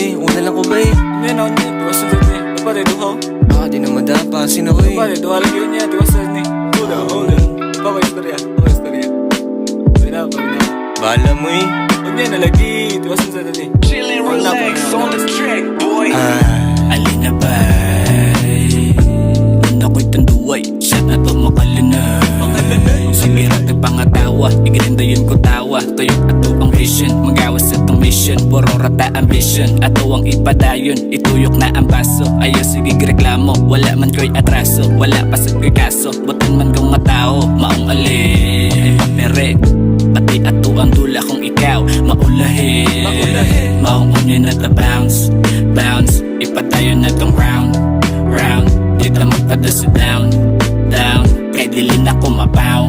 bay, una lang ko bay. Hindi na, hindi. Tiwasan sa ni. Dapat ito ho. Di na madapasin ako eh. Dapat ito halang yun niya. Tiwasan ni. Hold on. Baka istorya. Pagin na. Bahala mo eh. Huwag niya nalagi. Tiwasan sa ni. Chillin' relax on the track, boy. Alina bay, nung ako'y tanduay, siya na to makalina. Simirat ng pangatawa, igrindayon ko tawa. Tuyok ato ang vision, magawas sa itong mission. Puro rata ambition, ato ang ipadayon. Ituyok na ang baso, ayaw sige reklamo. Wala man ko'y atraso, wala pa sa kaso. Butan man kong matao, maong alin ay papere. Pati ato ang dula kung ikaw maulahin. Maong unin at the bounce, ipadayon na tong round. Dito magpada sa down. Kay dilin ako mapaw.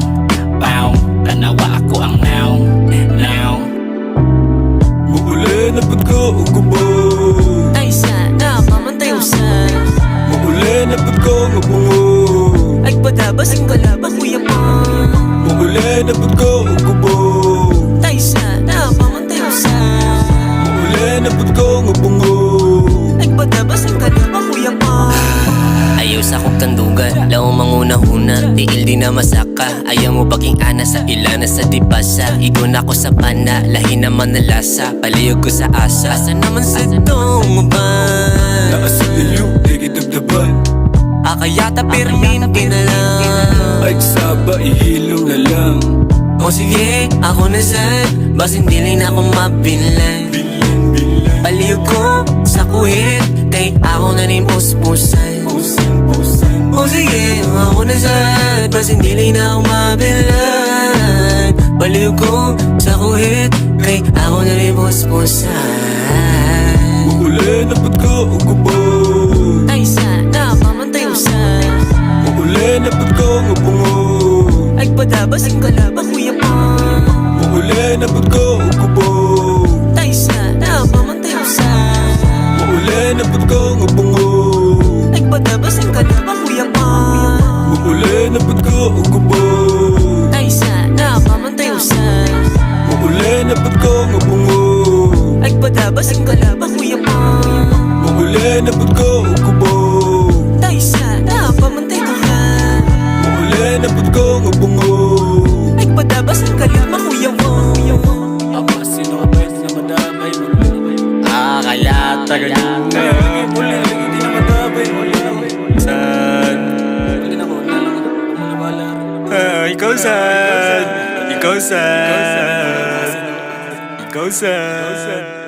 Tanawa ako ang now. Mauli na ba't ko ugubog? Ay sana, mamantay usan. Mauli na ba't ko ngabungo? Ay padabas ang kalaba kuya pa. Mauli na ba't ko ugubog? Ay sana, mamantay usan. Mauli na ba't ko ngabungo? Ay padabas ang kalaba kuya pa. Ayaw sa kong tandugan, lao manguna-huna. Tiil di na masaka, ayaw mo baging ana. Sa ilana sa dipasa, igon ako sa pana. Lahi naman na lasa, paliyog ko sa asa. Asa naman sa itong uban? Naasaliyo, ikitagdaban. Akayata pirmin kinalang. Ay saba, ihilom na lang. O sige, ako na sad, bas hindi lang ako mabinlan. Paliyog ko sa kuhit, kay ako na rin puspusan. O sige, ako na sad, bas hindi lang ako mabilan. Paliyog ko sa kuhit, kay ako na rin puspusan. Mauli na ba't ko ugubog? Ay sana, mamantay usan. Mauli na ba't ko ngabungo? Ay padabas ang kalaba kuya pa. Mauli na ba't ko ugubog? Ay sana, mamantay usan. Mauli na ba't ko ngabungo? Ay padabas ang kalaba kuya pa. Mauli na ba't ko ugubog? Ay sana, mamantay usan. Mauli na ba't ko ngabungo? Ay padabas ang kalaba kuya pa. Mauli na ba't ko ugubog? Ay sana, pamantay tuhan. Mauli na ba't ko ngabungo? Ay padabas ang kalaba kuya pa. Apa sino ba na madamay muli? Kalata ganyan na. Muli hindi na madamay muli na. Sad. Muli na ko na lang ako bala. Ikaw sad. Ikaw sad. Ikaw sad.